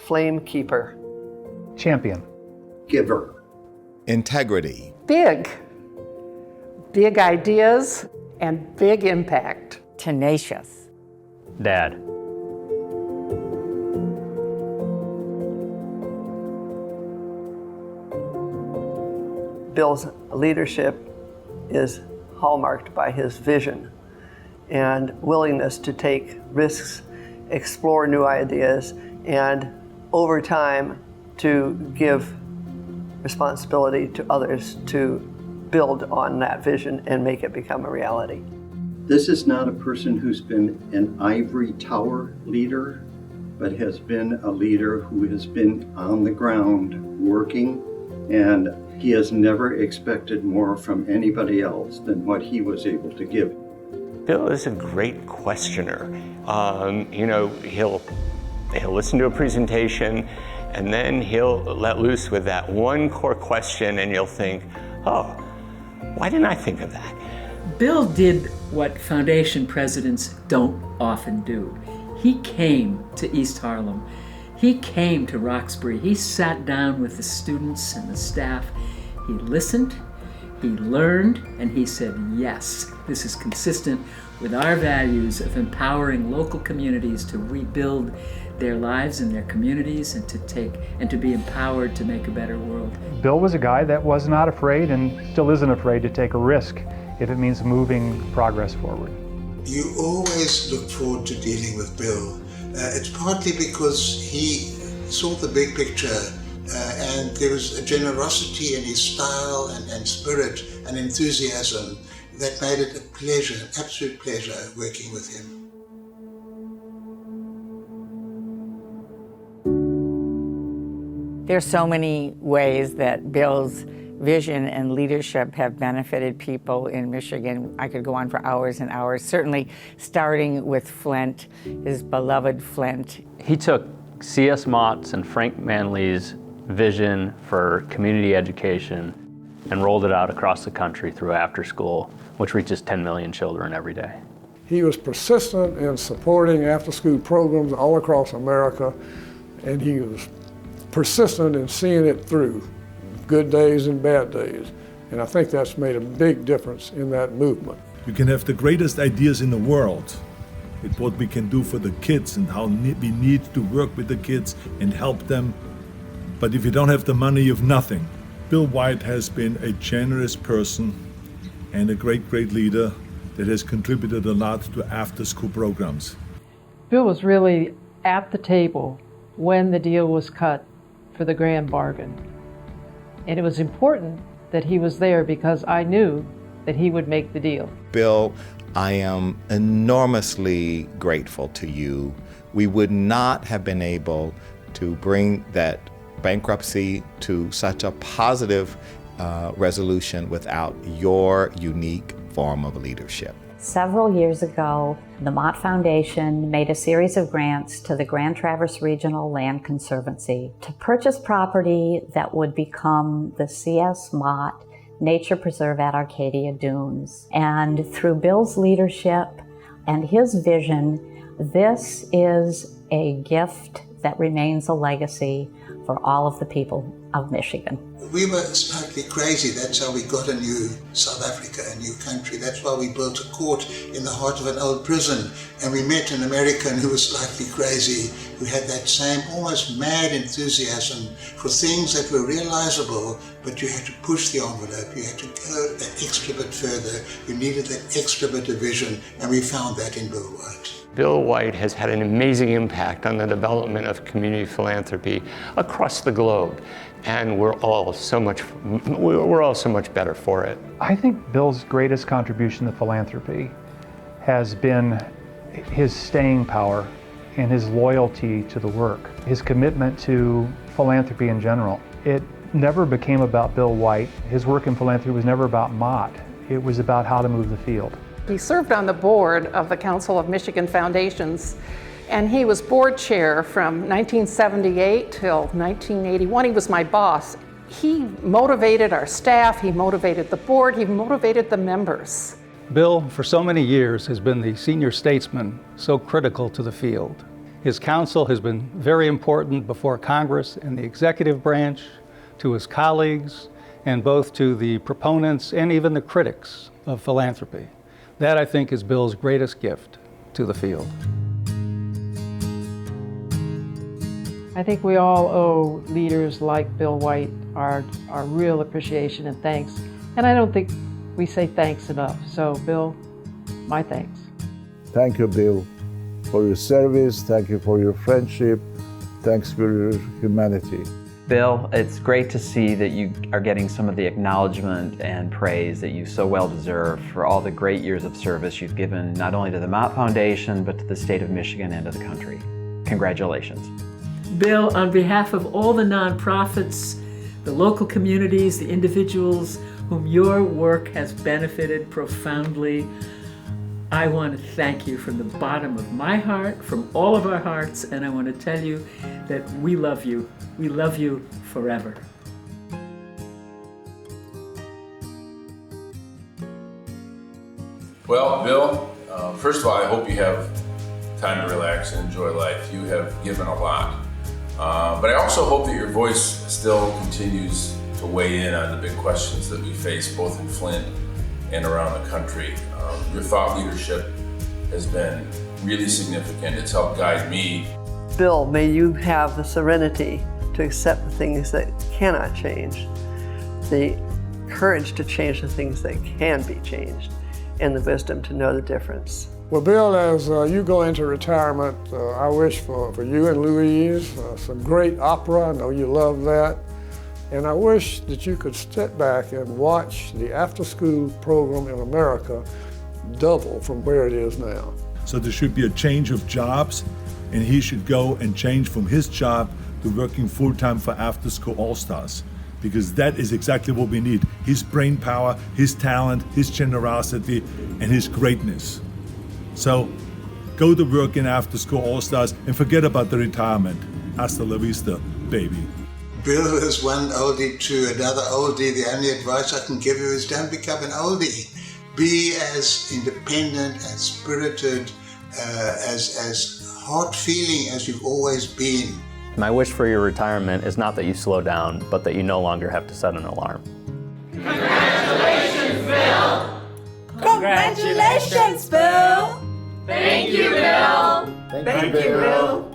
Flame keeper. Champion. Giver. Integrity. Big. Big ideas and big impact. Tenacious. Dad. Bill's leadership is hallmarked by his vision and willingness to take risks, explore new ideas, and over time to give responsibility to others to build on that vision and make it become a reality. This is not a person who's been an ivory tower leader, but has been a leader who has been on the ground working, and he has never expected more from anybody else than what he was able to give. Bill is a great questioner. He'll listen to a presentation and then he'll let loose with that one core question and you'll think, oh, why didn't I think of that? Bill did what foundation presidents don't often do. He came to East Harlem. He came to Roxbury. He sat down with the students and the staff. He listened, he learned, and he said, yes, this is consistent with our values of empowering local communities to rebuild their lives and their communities and to be empowered to make a better world. Bill was a guy that was not afraid and still isn't afraid to take a risk if it means moving progress forward. You always look forward to dealing with Bill. It's partly because he saw the big picture and there was a generosity in his style and spirit and enthusiasm that made it a pleasure, an absolute pleasure working with him. There's so many ways that Bill's vision and leadership have benefited people in Michigan. I could go on for hours and hours, certainly starting with Flint, his beloved Flint. He took C.S. Mott's and Frank Manley's vision for community education and rolled it out across the country through after school, which reaches 10 million children every day. He was persistent in supporting after-school programs all across America, and he was persistent in seeing it through, good days and bad days. And I think that's made a big difference in that movement. You can have the greatest ideas in the world. It's what we can do for the kids and how we need to work with the kids and help them. But if you don't have the money, you have nothing. Bill White has been a generous person and a great, great leader that has contributed a lot to after-school programs. Bill was really at the table when the deal was cut for the grand bargain. And it was important that he was there because I knew that he would make the deal. Bill, I am enormously grateful to you. We would not have been able to bring that bankruptcy to such a positive resolution without your unique form of leadership. Several years ago, the Mott Foundation made a series of grants to the Grand Traverse Regional Land Conservancy to purchase property that would become the C.S. Mott Nature Preserve at Arcadia Dunes. And through Bill's leadership and his vision, this is a gift that remains a legacy for all of the people of Michigan. We were slightly crazy. That's how we got a new South Africa, a new country. That's why we built a court in the heart of an old prison. And we met an American who was slightly crazy, who had that same almost mad enthusiasm for things that were realizable, but you had to push the envelope. You had to go that extra bit further. You needed that extra bit of vision, and we found that in Bill White. Bill White has had an amazing impact on the development of community philanthropy across the globe, and we're all so much better for it. I think Bill's greatest contribution to philanthropy has been his staying power and his loyalty to the work, his commitment to philanthropy in general. It never became about Bill White. His work in philanthropy was never about Mott. It was about how to move the field. He served on the board of the Council of Michigan Foundations, and he was board chair from 1978 till 1981. He was my boss. He motivated our staff, he motivated the board, he motivated the members. Bill, for so many years, has been the senior statesman so critical to the field. His counsel has been very important before Congress and the executive branch, to his colleagues, and both to the proponents and even the critics of philanthropy. That, I think, is Bill's greatest gift to the field. I think we all owe leaders like Bill White our real appreciation and thanks. And I don't think we say thanks enough. So, Bill, my thanks. Thank you, Bill, for your service. Thank you for your friendship. Thanks for your humanity. Bill, it's great to see that you are getting some of the acknowledgement and praise that you so well deserve for all the great years of service you've given not only to the Mott Foundation, but to the state of Michigan and to the country. Congratulations. Bill, on behalf of all the nonprofits, the local communities, the individuals whom your work has benefited profoundly, I want to thank you from the bottom of my heart, from all of our hearts, and I want to tell you that we love you. We love you forever. Well, Bill, first of all, I hope you have time to relax and enjoy life. You have given a lot. But I also hope that your voice still continues to weigh in on the big questions that we face both in Flint and around the country. Your thought leadership has been really significant. It's helped guide me. Bill, may you have the serenity to accept the things that cannot change, the courage to change the things that can be changed, and the wisdom to know the difference. Well, Bill, as you go into retirement, I wish for you and Louise some great opera. I know you love that. And I wish that you could step back and watch the after-school program in America double from where it is now. So there should be a change of jobs, and he should go and change from his job to working full-time for After School All-Stars, because that is exactly what we need. His brain power, his talent, his generosity, and his greatness. So go to work in After School All-Stars and forget about the retirement. Hasta la vista, baby. Bill is one oldie to another oldie. The only advice I can give you is don't become an oldie. Be as independent, as spirited, as heart-feeling as you've always been. My wish for your retirement is not that you slow down, but that you no longer have to set an alarm. Congratulations, Bill! Congratulations, Bill! Thank you, Bill! Thank you, Bill!